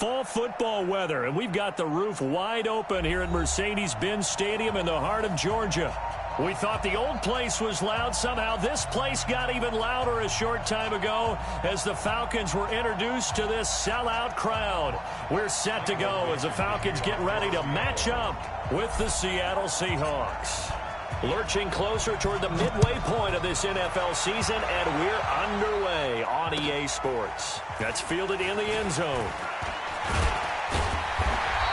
Fall football weather, and we've got the roof wide open here at Mercedes-Benz Stadium in the heart of Georgia. We thought the old place was loud. Somehow this place got even louder a short time ago as the Falcons were introduced to this sellout crowd. We're set to go as the Falcons get ready to match up with the Seattle Seahawks. Lurching closer toward the midway point of this NFL season, and we're underway on EA Sports. That's fielded in the end zone.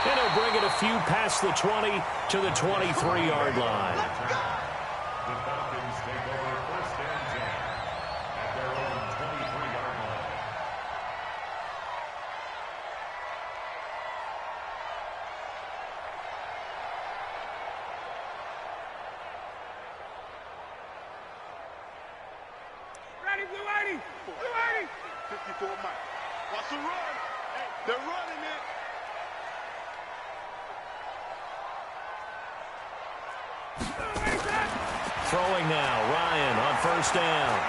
And he'll bring it a few past the 20 to the 23-yard line. The Falcons take over first and 10 at their own 23-yard line. Ready, Blue 80! Blue 80! 54 Mike. Watch the run. Hey, they're running it. Throwing now, Ryan on first down.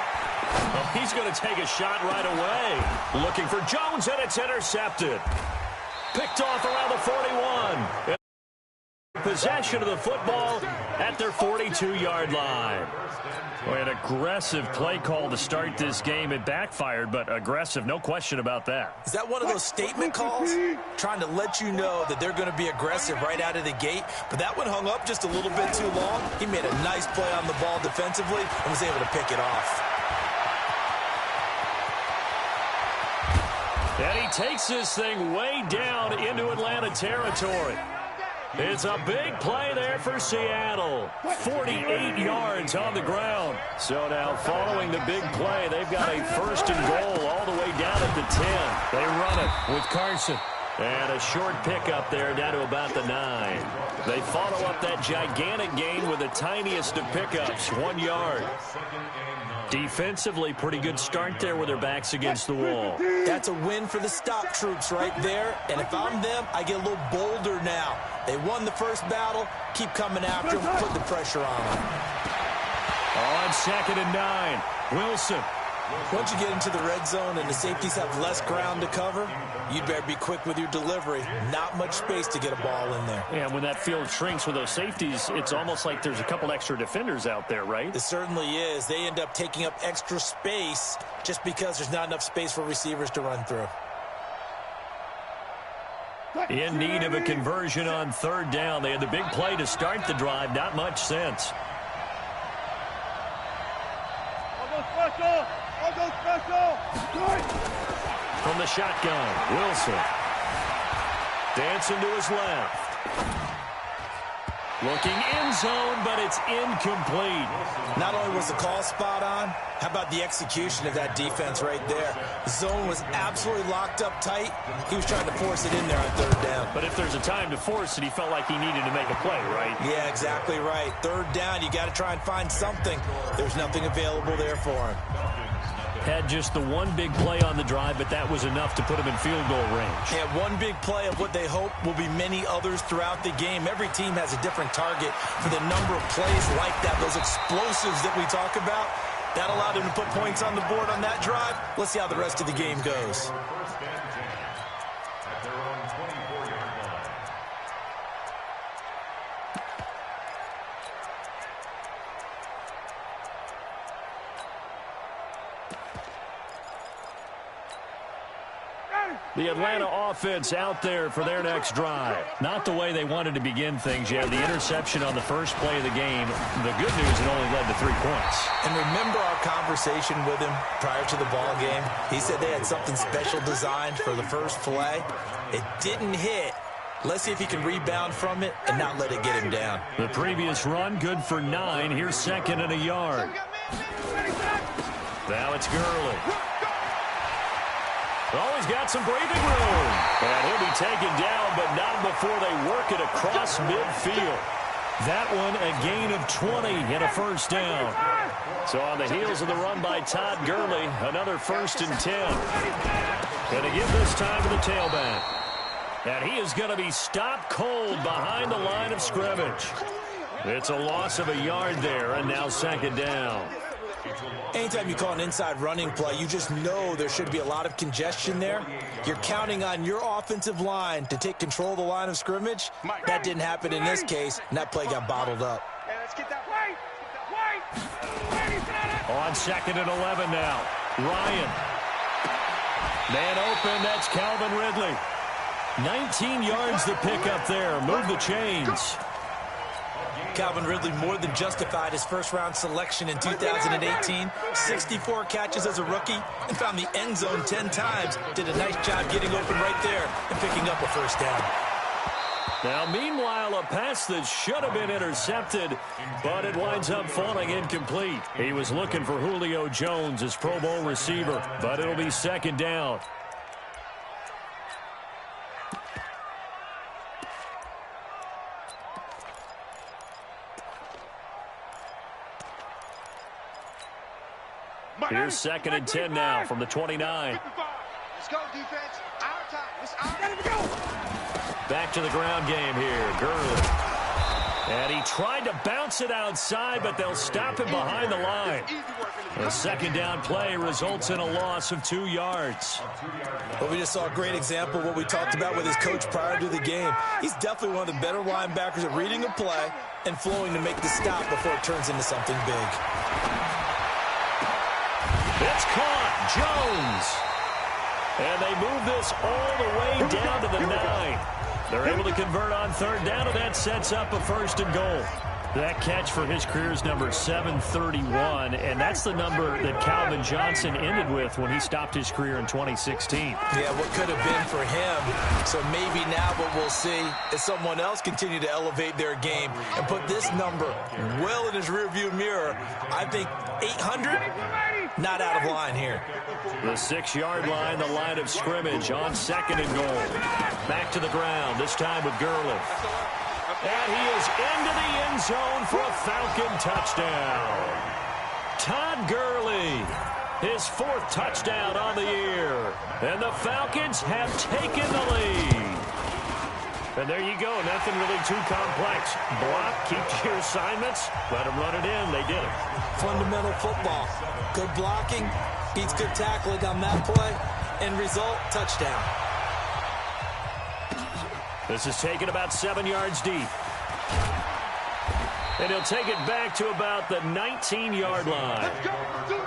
Oh, he's going to take a shot right away. Looking for Jones, and it's intercepted. Picked off around the 41. Possession of the football at their 42-yard line. Boy, an aggressive play call to start this game. It backfired, but aggressive, no question about that. Is that one of those statement calls? Trying to let you know that they're going to be aggressive right out of the gate, but that one hung up just a little bit too long. He made a nice play on the ball defensively and was able to pick it off. And he takes this thing way down into Atlanta territory. It's a big play there for Seattle. 48 yards on the ground. So now following the big play, they've got a first and goal all the way down at the 10. They run it with Carson. And a short pickup there down to about the 9. They follow up that gigantic gain with the tiniest of pickups, 1 yard. Defensively, pretty good start there with their backs against the wall. That's a win for the stop troops right there. And if I'm them, I get a little bolder now. They won the first battle. Keep coming after them. Put the pressure on them. On second and 9, Wilson. Once you get into the red zone and the safeties have less ground to cover, you better be quick with your delivery. Not much space to get a ball in there. And when that field shrinks with those safeties, it's almost like there's a couple extra defenders out there, right? It certainly is. They end up taking up extra space just because there's not enough space for receivers to run through. In need of a conversion on third down. They had the big play to start the drive. Not much sense. From the shotgun, Wilson. Dancing to his left. Looking end zone, but it's incomplete. Not only was the call spot on, how about the execution of that defense right there? The zone was absolutely locked up tight. He was trying to force it in there on third down. But if there's a time to force it, he felt like he needed to make a play, right? Yeah, exactly right. Third down, you got to try and find something. There's nothing available there for him. Had just the one big play on the drive, but that was enough to put him in field goal range. Yeah, one big play of what they hope will be many others throughout the game. Every team has a different target for the number of plays like that, those explosives that we talk about. That allowed him to put points on the board on that drive. Let's see how the rest of the game goes. First and 10 at their own 24-yard line. The Atlanta offense out there for their next drive. Not the way they wanted to begin things. You had the interception on the first play of the game. The good news, it only led to 3 points. And remember our conversation with him prior to the ball game? He said they had something special designed for the first play. It didn't hit. Let's see if he can rebound from it and not let it get him down. The previous run, good for 9. Here's second and a yard. Now it's Gurley. Oh, he's got some breathing room. And he'll be taken down, but not before they work it across midfield. That one, a gain of 20 and a first down. So on the heels of the run by Todd Gurley, another first and 10. And to give this time to the tailback. And he is going to be stopped cold behind the line of scrimmage. It's a loss of a yard there, and now second down. Anytime you call an inside running play, you just know there should be a lot of congestion there. You're counting on your offensive line to take control of the line of scrimmage. That didn't happen in this case, and that play got bottled up. On 2nd and 11 now. Ryan. Man open, that's Calvin Ridley. 19 yards to pick up there. Move the chains. Calvin Ridley more than justified his first-round selection in 2018. 64 catches as a rookie and found the end zone 10 times. Did a nice job getting open right there and picking up a first down. Now, meanwhile, a pass that should have been intercepted, but it winds up falling incomplete. He was looking for Julio Jones, his Pro Bowl receiver, but it'll be 2nd down. Here's 2nd and 10 now from the 29. Let's go, defense. Our time. It's our time to go. Back to the ground game here. Gurley. And he tried to bounce it outside, but they'll stop him behind the line. A 2nd down play results in a loss of 2 yards. Well, we just saw a great example of what we talked about with his coach prior to the game. He's definitely one of the better linebackers at reading a play and flowing to make the stop before it turns into something big. It's caught. Jones. And they move this all the way down to the 9. They're able to convert on 3rd down, and that sets up a 1st and goal. That catch for his career is number 731, and that's the number that Calvin Johnson ended with when he stopped his career in 2016. Yeah, what could have been for him. So maybe now what we'll see is someone else continue to elevate their game and put this number well in his rearview mirror. I think 800, not out of line here. The 6-yard line, the line of scrimmage on 2nd and goal. Back to the ground, this time with Gurley. And he is into the end zone for a Falcon touchdown. Todd Gurley, his 4th touchdown on the year. And the Falcons have taken the lead. And there you go, nothing really too complex. Block, keep to your assignments, let them run it in. They did it. Fundamental football. Good blocking, beats good tackling on that play. End result, touchdown. This is taken about 7 yards deep. And he'll take it back to about the 19-yard line. Let's go. Do it.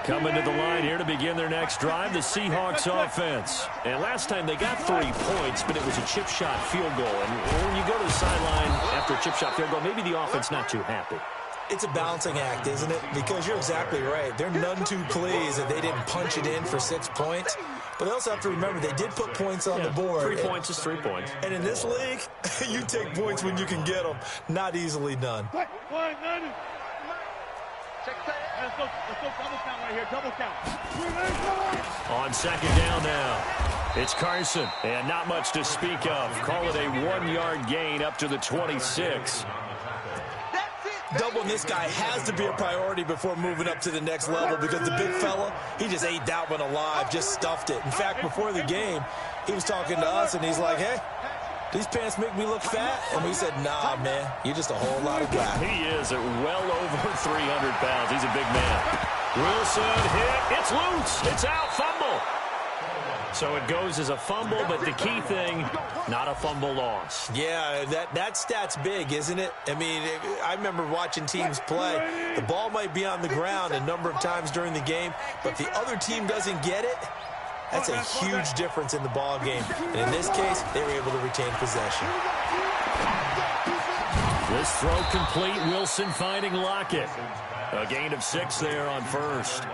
Coming to the line here to begin their next drive, the Seahawks offense. And last time they got 3 points, but it was a chip shot field goal. And when you go to the sideline after a chip shot field goal, maybe the offense not too happy. It's a balancing act, isn't it? Because you're exactly right. They're none too pleased that they didn't punch it in for 6 points. But they also have to remember they did put points on the board. 3 points is 3 points. And in this league, you take points when you can get them. Not easily done. Let's go double count right here, double count. On 2nd down now, it's Carson. And not much to speak of. Call it a 1-yard gain up to the 26. Doubling this guy has to be a priority before moving up to the next level because the big fella, he just ate that one alive, just stuffed it. In fact, before the game, he was talking to us, and he's like, hey, these pants make me look fat? And we said, nah, man, you're just a whole lot of guy. He is at well over 300 pounds. He's a big man. Wilson hit. It's loose. It's out. Fumble. So it goes as a fumble, but the key thing, not a fumble loss. Yeah, that stat's big, isn't it? I mean, I remember watching teams play. The ball might be on the ground a number of times during the game, but if the other team doesn't get it, that's a huge difference in the ball game. And in this case, they were able to retain possession. This throw complete. Wilson finding Lockett. A gain of 6 there on 1st.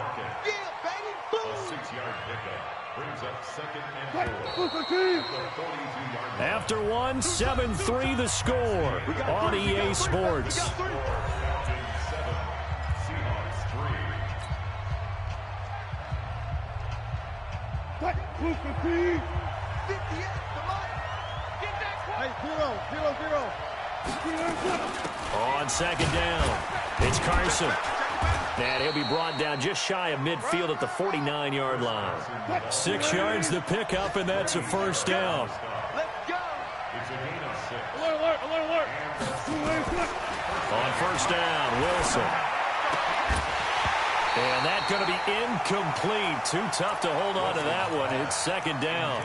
After 1, 7-3 the score on EA Sports. On 2nd down, it's Carson. And he'll be brought down just shy of midfield at the 49-yard line. 6 yards to pick up, and that's a 1st down. Let's go. It's a gain of 6. Alert, alert, alert, alert. first down. Wilson. And that's going to be incomplete. Too tough to hold on to that one. It's second down.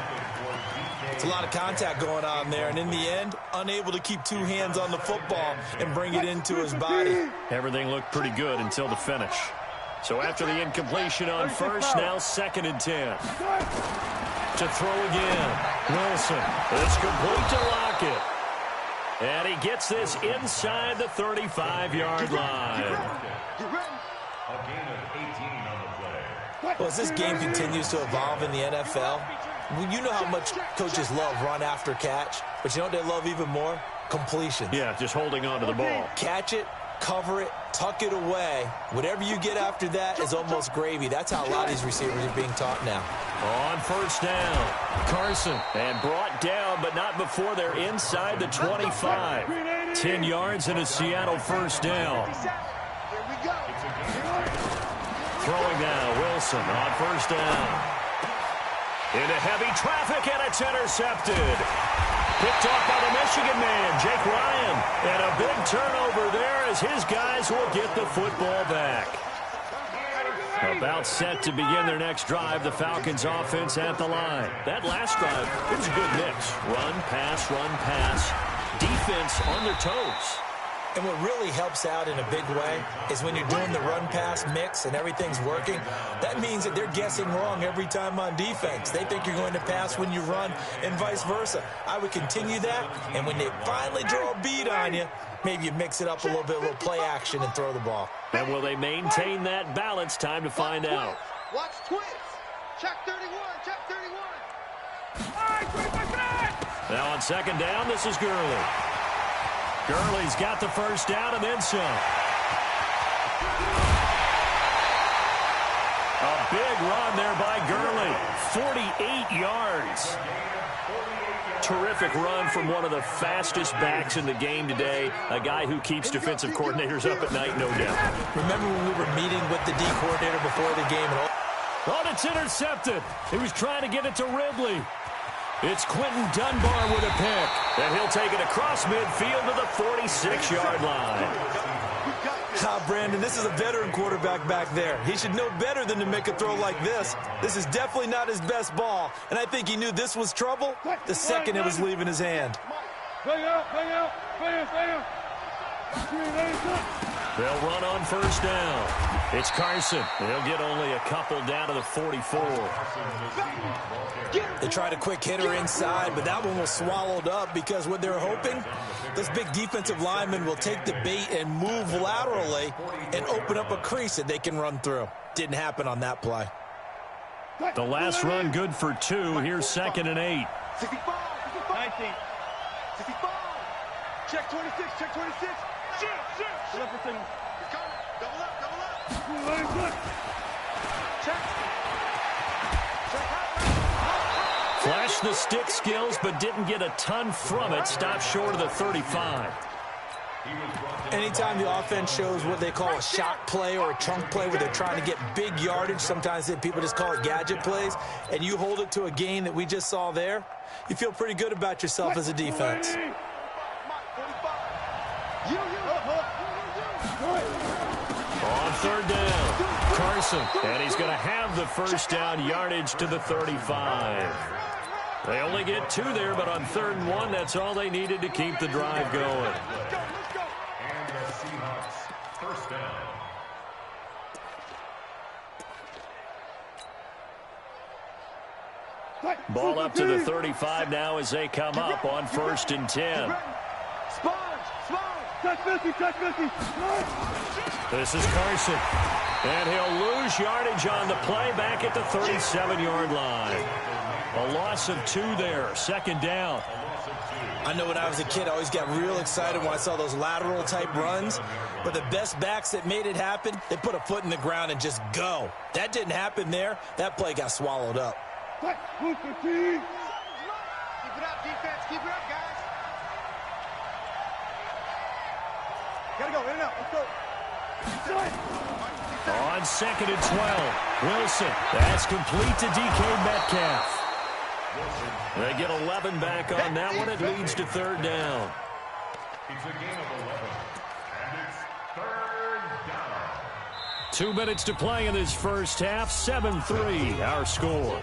It's a lot of contact going on there, and in the end, unable to keep two hands on the football and bring it into his body. Everything looked pretty good until the finish. So after the incompletion on first, now second and 10. To throw again. Wilson. It's complete to Lockett. And he gets this inside the 35-yard line. A gain of 18 on the play. Well, as this game continues to evolve in the NFL, you know how much coaches love run after catch, but you know what they love even more? Completions. Yeah, just holding on to the ball. Catch it, cover it, tuck it away. Whatever you get after that is almost gravy. That's how a lot of these receivers are being taught now. On first down, Carson. And brought down, but not before they're inside the 25. 10 yards and a Seattle first down. Throwing now, Wilson on first down. Into heavy traffic, and it's intercepted. Picked off by the Michigan man, Jake Ryan. And a big turnover there as his guys will get the football back. About set to begin their next drive, the Falcons offense at the line. That last drive, it was a good mix. Run, pass, defense on their toes. And what really helps out in a big way is when you're doing the run-pass mix and everything's working, that means that they're guessing wrong every time on defense. They think you're going to pass when you run and vice versa. I would continue that, and when they finally draw a beat on you, maybe you mix it up a little bit, play action, and throw the ball. And will they maintain that balance? Time to find out. Watch twins. Check 31. Check 31. Now on second down, this is Gurley. Gurley's got the first down and then some. A big run there by Gurley. 48 yards. Terrific run from one of the fastest backs in the game today. A guy who keeps defensive coordinators up at night, no doubt. Remember when we were meeting with the D coordinator before the game? Oh, it's intercepted. He was trying to get it to Ridley. It's Quentin Dunbar with a pick. And he'll take it across midfield to the 46-yard line. Brandon, this is a veteran quarterback back there. He should know better than to make a throw like this. This is definitely not his best ball. And I think he knew this was trouble the second it was leaving his hand. They'll run on first down. It's Carson. They'll get only a couple down to the 44. They tried a quick hitter inside, but that one was swallowed up because what they're hoping, this big defensive lineman will take the bait and move laterally and open up a crease that they can run through. Didn't happen on that play. The last run good for 2. Here's second and 8. 65, 19, 65. Check 26, check 26. Shoot. Double up. Check. Flashed the stick skills, but didn't get a ton from it. Stopped short of the 35. Anytime the offense shows what they call a shot play or a chunk play where they're trying to get big yardage, sometimes people just call it gadget plays, and you hold it to a gain that we just saw there, you feel pretty good about yourself as a defense. On third down, Carson, and he's going to have the first down yardage to the 35. They only get 2 there, but on 3rd and 1, that's all they needed to keep the drive going. And the Seahawks first down. Ball up to the 35 now as they come up on 1st and 10. This is Carson. And he'll lose yardage on the play back at the 37-yard line. A loss of 2 there. 2nd down. I know when I was a kid, I always got real excited when I saw those lateral-type runs. But the best backs that made it happen, they put a foot in the ground and just go. That didn't happen there. That play got swallowed up. Keep it up, defense. Keep it up, guys. Gotta go, in and out. Let's go. On 2nd and 12, Wilson. That's complete to DK Metcalf. They get 11 back on that one. It leads to 3rd down. It's a gain of 11. And it's 2 minutes to play in this first half. 7-3, our score.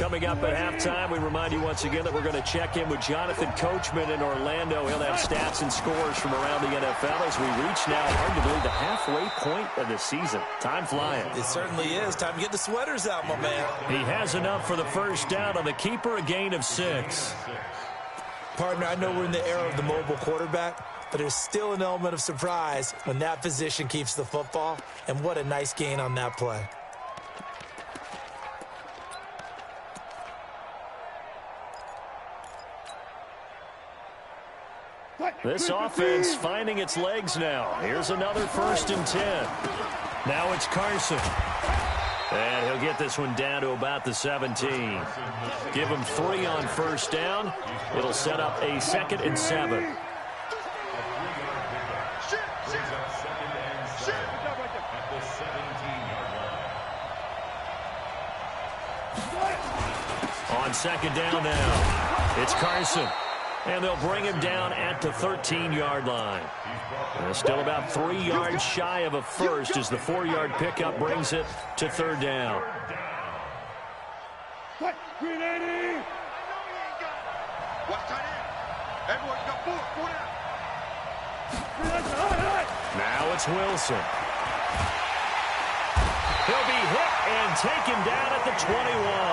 Coming up at halftime, we remind you once again that we're going to check in with Jonathan Coachman in Orlando. He'll have stats and scores from around the NFL as we reach now, arguably, the halfway point of the season. Time flying. It certainly is. Time to get the sweaters out, my man. He has enough for the first down on the keeper, a gain of 6. Partner, I know we're in the era of the mobile quarterback, but there's still an element of surprise when that position keeps the football, and what a nice gain on that play. This offense finding its legs now. Here's another 1st and 10. Now it's Carson. And he'll get this one down to about the 17. Give him 3 on first down. It'll set up a 2nd and 7. On 2nd down now, it's Carson. And they'll bring him down at the 13-yard line. Still about 3 yards shy of a first as the 4-yard pickup brings it to 3rd down. Now it's Wilson. He'll be hit and taken down at the 21.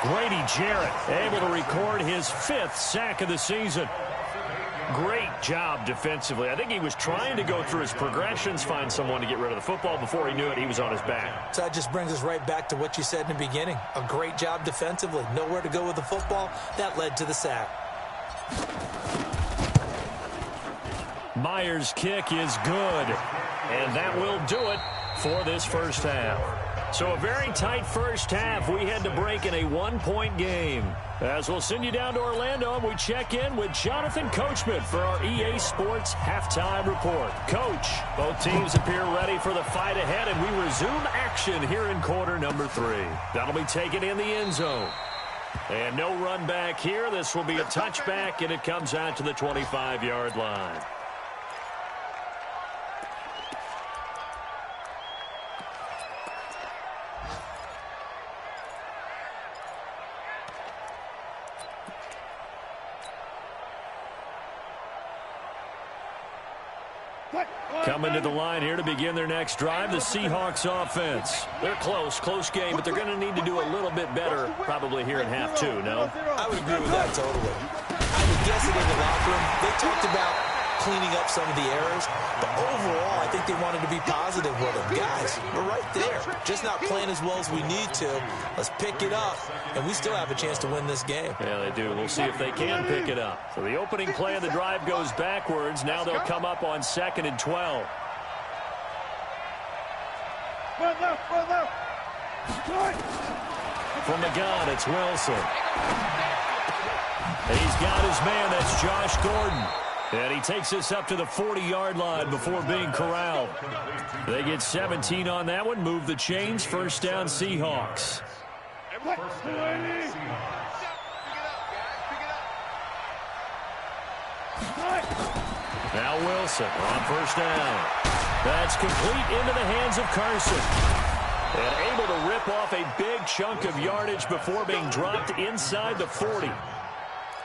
Grady Jarrett able to record his 5th sack of the season. Great job defensively. I think he was trying to go through his progressions, find someone to get rid of the football. Before he knew it, he was on his back. So that just brings us right back to what you said in the beginning. A great job defensively. Nowhere to go with the football. That led to the sack. Myers' kick is good. And that will do it for this first half. So a very tight first half. We had to break in a 1-point game. As we'll send you down to Orlando, and we check in with Jonathan Coachman for our EA Sports Halftime Report. Coach, both teams appear ready for the fight ahead, and we resume action here in quarter number 3. That'll be taken in the end zone. And no run back here. This will be a touchback, and it comes out to the 25-yard line. Coming to the line here to begin their next drive, the Seahawks offense. They're close game, but they're going to need to do a little bit better probably here in half 2, no? I would agree with that totally. I would guess that in the locker room, they talked about cleaning up some of the errors, but overall, I think they wanted to be positive with them. Guys, we're right there. Just not playing as well as we need to. Let's pick it up, and we still have a chance to win this game. Yeah, they do. We'll see if they can pick it up. So the opening play of the drive goes backwards. Now they'll come up on 2nd and 12. From the gun, it's Wilson. He's got his man. That's Josh Gordon. And he takes us up to the 40-yard line before being corralled. They get 17 on that one. Move the chains. First down, Seahawks. Now Wilson on first down. That's complete into the hands of Carson. And able to rip off a big chunk of yardage before being dropped inside the 40.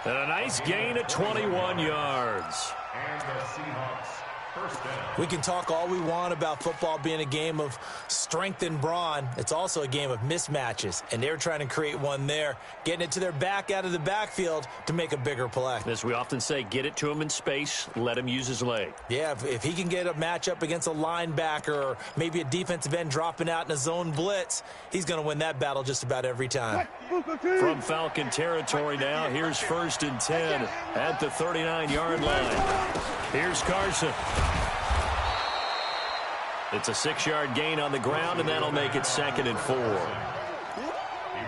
And a nice gain of 21 yards. And the Seahawks first down. We can talk all we want about football being a game of strength and brawn. It's also a game of mismatches, and they're trying to create one there, getting it to their back out of the backfield to make a bigger play. As we often say, get it to him in space, let him use his leg. Yeah, if he can get a matchup against a linebacker or maybe a defensive end dropping out in a zone blitz, he's going to win that battle just about every time. From Falcon territory now, here's 1st and 10 at the 39-yard line. Here's Carson. It's a 6-yard gain on the ground, and that'll make it 2nd and 4.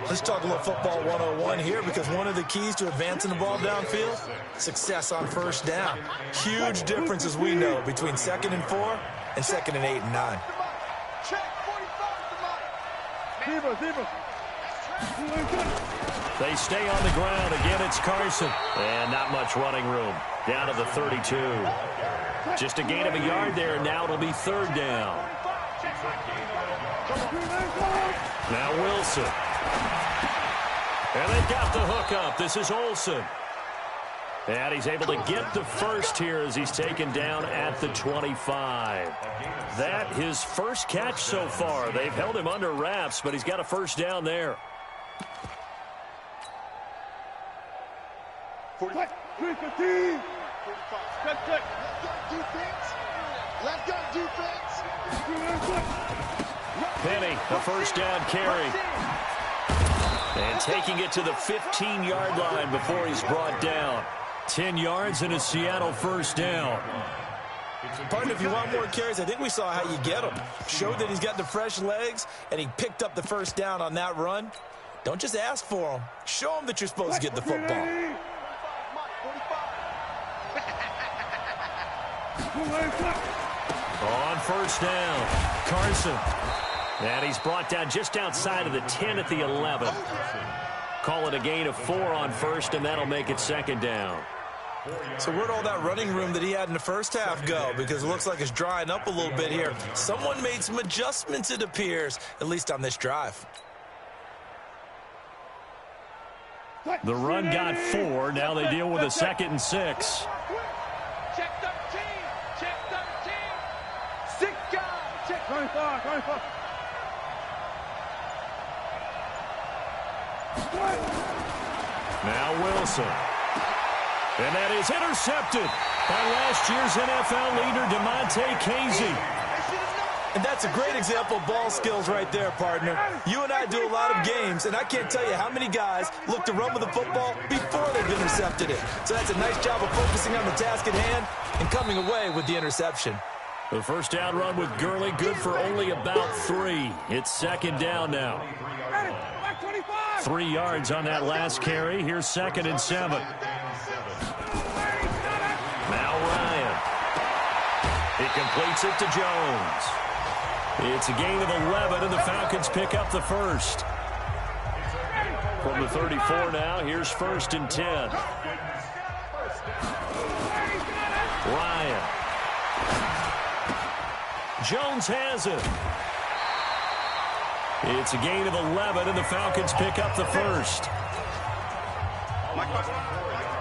Let's talk a little football 101 here, because one of the keys to advancing the ball downfield, success on first down. Huge difference, as we know, between 2nd and 4 and 2nd and 8 and 9. They stay on the ground. Again, it's Carson. And not much running room. Down to the 32. Just a gain of a yard there. Now it'll be third down. Now Wilson. And they've got the hook up. This is Olsen. And he's able to get the first here as he's taken down at the 25. That his first catch so far. They've held him under wraps, but he's got a first down there. 45. 315. 45. Left gun defense. Penny, the first down carry. And taking it to the 15-yard line before he's brought down. 10 yards and a Seattle first down. Partner, if you want more carries, I think we saw how you get them. Showed that he's got the fresh legs, and he picked up the first down on that run. Don't just ask for them. Show them that you're supposed to get the football. On first down, Carson. And he's brought down just outside of the 10 at the 11. Call it a gain of 4 on first, and that'll make it second down. So where'd all that running room that he had in the first half go? Because it looks like it's drying up a little bit here. Someone made some adjustments, it appears, at least on this drive. The run got 4. Now they deal with a 2nd and 6. Check 13. Check 13. 6 guys. Check 25. 25. Now Wilson. And that is intercepted by last year's NFL leader, DeMonte Casey. And that's a great example of ball skills right there, partner. You and I do a lot of games, and I can't tell you how many guys look to run with the football before they've intercepted it. So that's a nice job of focusing on the task at hand and coming away with the interception. The first down run with Gurley, good for only about 3. It's second down now. 3 yards on that last carry. Here's 2nd and 7. Now Ryan. He completes it to Jones. It's a gain of 11, and the Falcons pick up the first. From the 34 now, here's 1st and 10. Ryan. Jones has it. It's a gain of 11, and the Falcons pick up the first.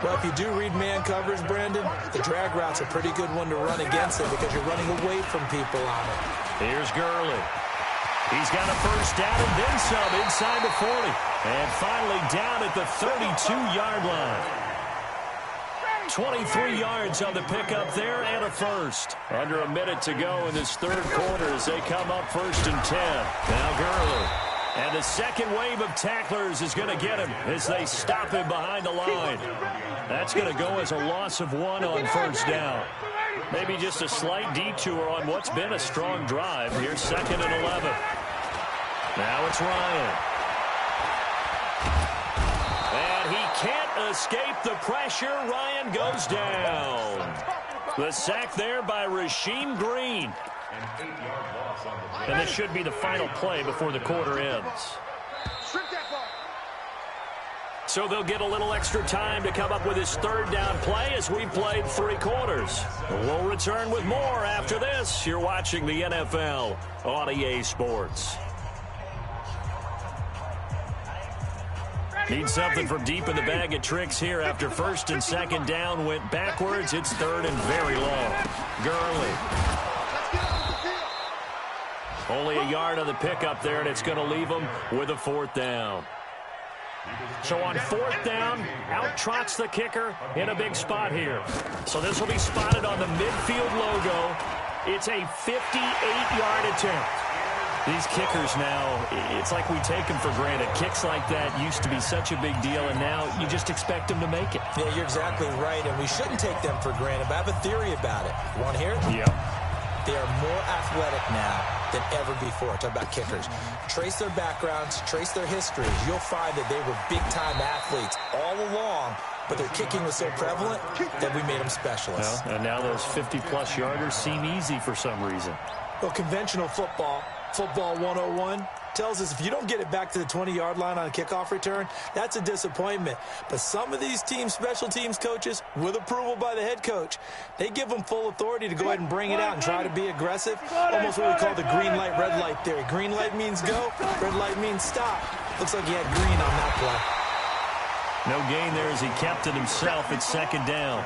Well, if you do read man coverage, Brandon, the drag route's a pretty good one to run against it because you're running away from people on it. Here's Gurley. He's got a first down and then some inside the 40. And finally down at the 32-yard line. 23 yards on the pickup there and a first. Under a minute to go in this third quarter as they come up 1st and 10. Now Gurley. And the second wave of tacklers is going to get him as they stop him behind the line. That's going to go as a loss of 1 on first down. Maybe just a slight detour on what's been a strong drive. Here's 2nd and 11. Now it's Ryan. And he can't escape the pressure. Ryan goes down. The sack there by Rasheem Green. And this should be the final play before the quarter ends. So they'll get a little extra time to come up with his third down play as we played 3 quarters. We'll return with more after this. You're watching the NFL on EA Sports. Need something from deep in the bag of tricks here after 1st and 2nd down went backwards. It's 3rd and very long. Gurley. Only a yard on the pickup there, and it's going to leave them with a 4th down. So on 4th down, out trots the kicker in a big spot here. So this will be spotted on the midfield logo. It's a 58-yard attempt. These kickers now, it's like we take them for granted. Kicks like that used to be such a big deal, and now you just expect them to make it. Yeah, you're exactly right, and we shouldn't take them for granted, but I have a theory about it. You want to hear it? Yeah. They are more athletic now than ever before. Talk about kickers. Trace their backgrounds, trace their histories. You'll find that they were big-time athletes all along, but their kicking was so prevalent that we made them specialists. Well, and now those 50-plus yarders seem easy for some reason. Well, conventional football 101, tells us if you don't get it back to the 20-yard line on a kickoff return, that's a disappointment. But some of these special teams coaches, with approval by the head coach, they give them full authority to go ahead and bring it out and try to be aggressive. Almost what we call the green light, red light theory. Green light means go, red light means stop. Looks like he had green on that play. No gain there as he kept it himself at second down.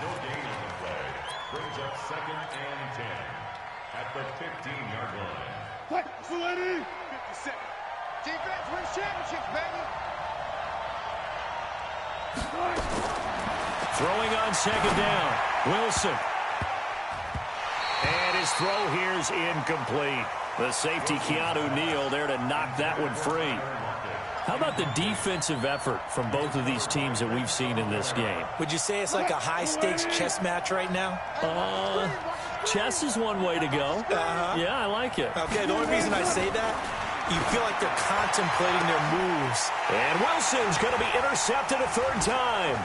No gain on the play. Brings up 2nd and 10 at the 15-yard line. What? 50 seconds. Defense wins championships, baby. Throwing on second down. Wilson. And his throw here is incomplete. The safety, Keanu Neal, there to knock that one free. How about the defensive effort from both of these teams that we've seen in this game? Would you say it's like a high-stakes chess match right now? Chess is one way to go. Yeah, I like it. Okay, the only reason I say that, you feel like they're contemplating their moves. And Wilson's going to be intercepted a third time.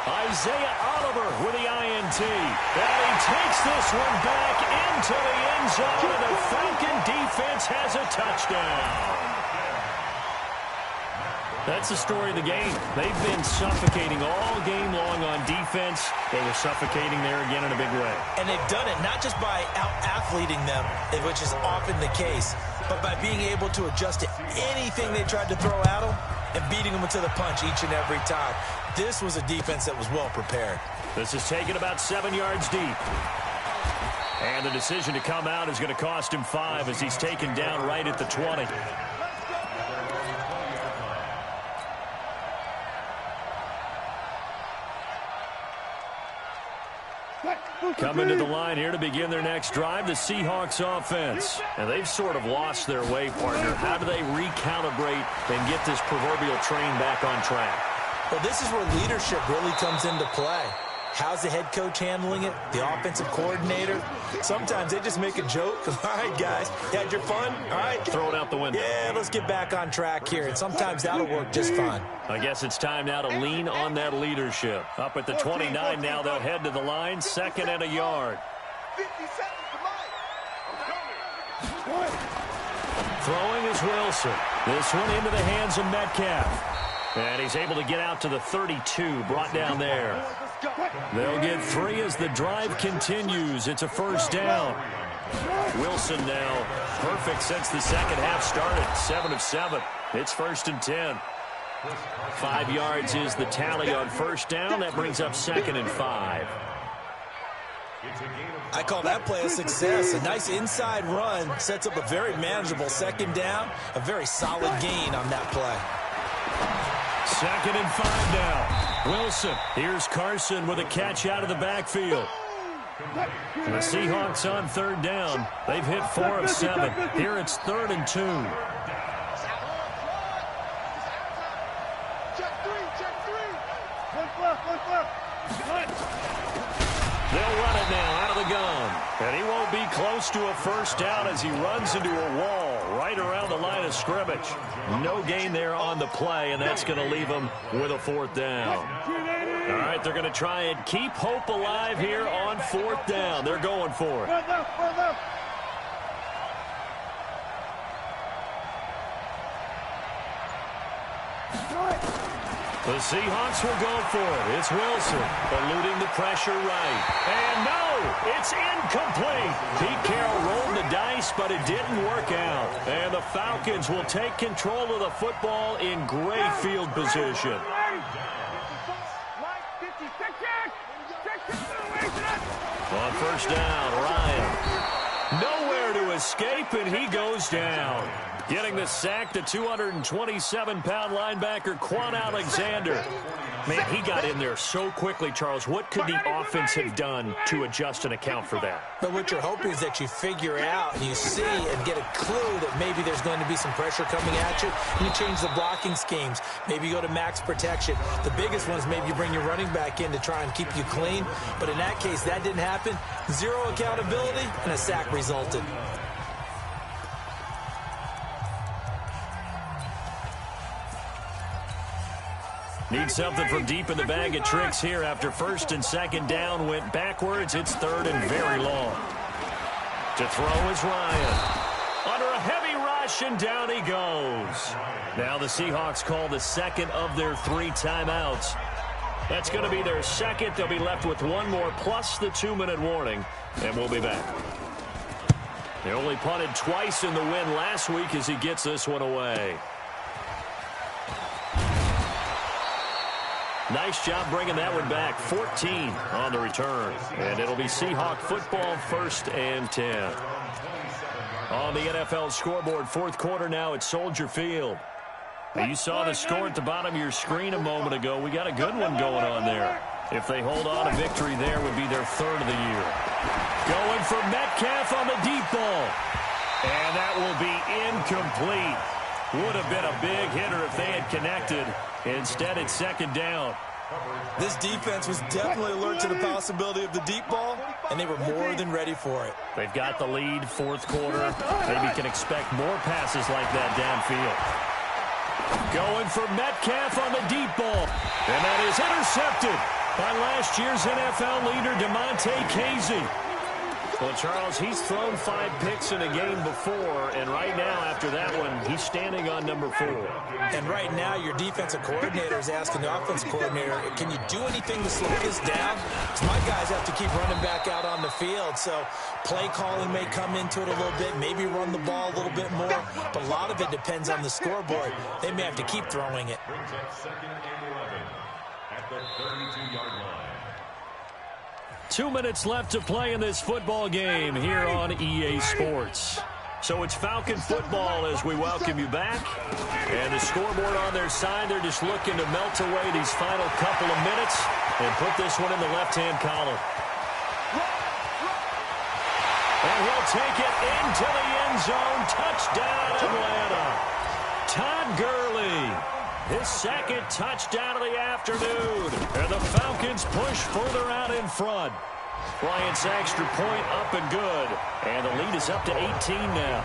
Isaiah Oliver with the INT. And he takes this one back into the end zone, and the Falcon defense has a touchdown. That's the story of the game. They've been suffocating all game long on defense. They were suffocating there again in a big way. And they've done it not just by out-athleting them, which is often the case, but by being able to adjust to anything they tried to throw at them and beating them to the punch each and every time. This was a defense that was well prepared. This is taken about 7 yards deep. And the decision to come out is going to cost him 5 as he's taken down right at the 20. Coming to the line here to begin their next drive, the Seahawks offense. And they've sort of lost their way, partner. How do they recalibrate and get this proverbial train back on track? Well, this is where leadership really comes into play. How's the head coach handling it? The offensive coordinator? Sometimes they just make a joke. All right, guys, you had your fun? All right. Throw it out the window. Yeah, let's get back on track here. And sometimes that'll work just fine. I guess it's time now to lean on that leadership. Up at the 29 now, they'll head to the line, 2nd and a yard. 50 seconds to mine. Throwing is Wilson. This one into the hands of Metcalf. And he's able to get out to the 32, brought down there. They'll get 3 as the drive continues. It's a first down. Wilson now perfect since the second half started. 7 of 7. It's 1st and 10. 5 yards is the tally on first down. That brings up 2nd and 5. I call that play a success. A nice inside run sets up a very manageable second down. A very solid gain on that play. 2nd and 5 now. Wilson. Here's Carson with a catch out of the backfield. The Seahawks on 3rd down. They've hit 4 of 7. Here it's 3rd and 2. They'll run it now out of the gun. And he won't be close to a first down as he runs into a wall right around the line of scrimmage. No gain there on the play, and that's going to leave him with a 4th down. All right, they're going to try and keep hope alive here on 4th down. They're going for it. The Seahawks will go for it. It's Wilson eluding the pressure right. And no, it's incomplete. Pete Carroll rolled the dice, but it didn't work out. And the Falcons will take control of the football in great field position. On first down, Ryan. Nowhere to escape, and he goes down. Getting the sack, the 227-pound linebacker, Quan Alexander. Man, he got in there so quickly, Charles. What could the offense have done to adjust and account for that? But what you're hoping is that you figure out and you see and get a clue that maybe there's going to be some pressure coming at you, and you change the blocking schemes. Maybe you go to max protection. The biggest one is maybe you bring your running back in to try and keep you clean. But in that case, that didn't happen. 0 accountability, and a sack resulted. Need something from deep in the bag of tricks here after 1st and 2nd down went backwards. It's 3rd and very long. To throw is Ryan. Under a heavy rush, and down he goes. Now the Seahawks call the second of their 3 timeouts. That's going to be their second. They'll be left with one more, plus the 2-minute warning, and we'll be back. They only punted twice in the win last week as he gets this one away. Nice job bringing that one back. 14 on the return. And it'll be Seahawk football, 1st and 10. On the NFL scoreboard, 4th quarter now at Soldier Field. You saw the score at the bottom of your screen a moment ago. We got a good one going on there. If they hold on, a victory there would be their 3rd of the year. Going for Metcalf on the deep ball. And that will be incomplete. Would have been a big hitter if they had connected. Instead, it's 2nd down. This defense was definitely alert to the possibility of the deep ball, and they were more than ready for it. They've got the lead, 4th quarter. Maybe can expect more passes like that downfield. Going for Metcalf on the deep ball. And that is intercepted by last year's NFL leader, DeMonte Casey. Well, Charles, he's thrown 5 picks in a game before, and right now, after that one, he's standing on number 4. And right now, your defensive coordinator is asking the offensive coordinator, can you do anything to slow this down? Because my guys have to keep running back out on the field, so play calling may come into it a little bit, maybe run the ball a little bit more, but a lot of it depends on the scoreboard. They may have to keep throwing it. Brings up 2nd and 11 at the 32-yard line. 2 minutes left to play in this football game here on EA Sports. So it's Falcon football as we welcome you back. And the scoreboard on their side, they're just looking to melt away these final couple of minutes and put this one in the left-hand column. And he'll take it into the end zone. Touchdown, Atlanta. Todd Gurley, his 2nd touchdown of the afternoon. And the Falcons push further out in front. Bryant's extra point up and good. And the lead is up to 18 now.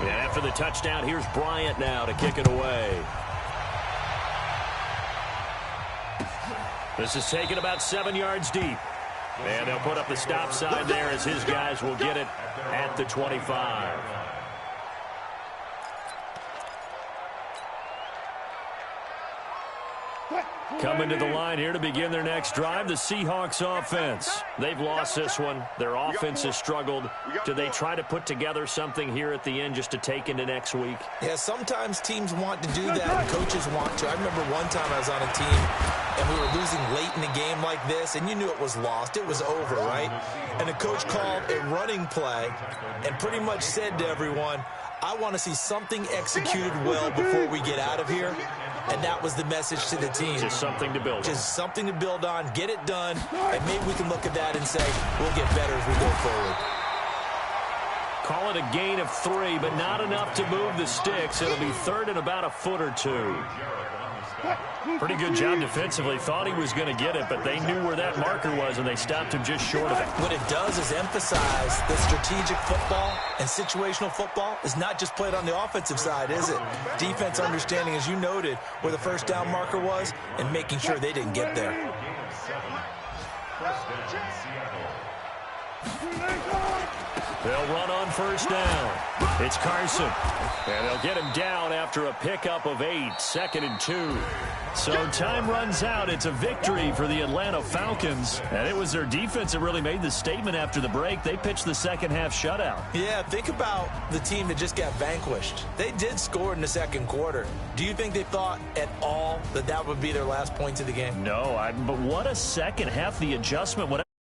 And after the touchdown, here's Bryant now to kick it away. This is taken about 7 yards deep. And they'll put up the stop sign there as his guys will get it at the 25. Coming to the line here to begin their next drive, the Seahawks offense. They've lost this one. Their offense has struggled. Do they try to put together something here at the end just to take into next week? Yeah, sometimes teams want to do that and coaches want to. I remember one time I was on a team and we were losing late in the game like this, and you knew it was lost. It was over, right? And the coach called a running play and pretty much said to everyone, I want to see something executed well before we get out of here. And that was the message to the team. Just something to build on. Just something to build on, get it done, and maybe we can look at that and say, we'll get better as we go forward. Call it a gain of 3, but not enough to move the sticks. It'll be 3rd and about a foot or 2. Pretty good job defensively. Thought he was going to get it, but they knew where that marker was, and they stopped him just short of it. What it does is emphasize that strategic football and situational football is not just played on the offensive side, is it? Defense understanding, as you noted, where the 1st down marker was and making sure they didn't get there. They'll run on 1st down. It's Carson. And they'll get him down after a pickup of 8, 2nd and 2. So time runs out. It's a victory for the Atlanta Falcons. And it was their defense that really made the statement after the break. They pitched the second-half shutout. Yeah, think about the team that just got vanquished. They did score in the 2nd quarter. Do you think they thought at all that that would be their last points of the game? No, but what a second half. The adjustment.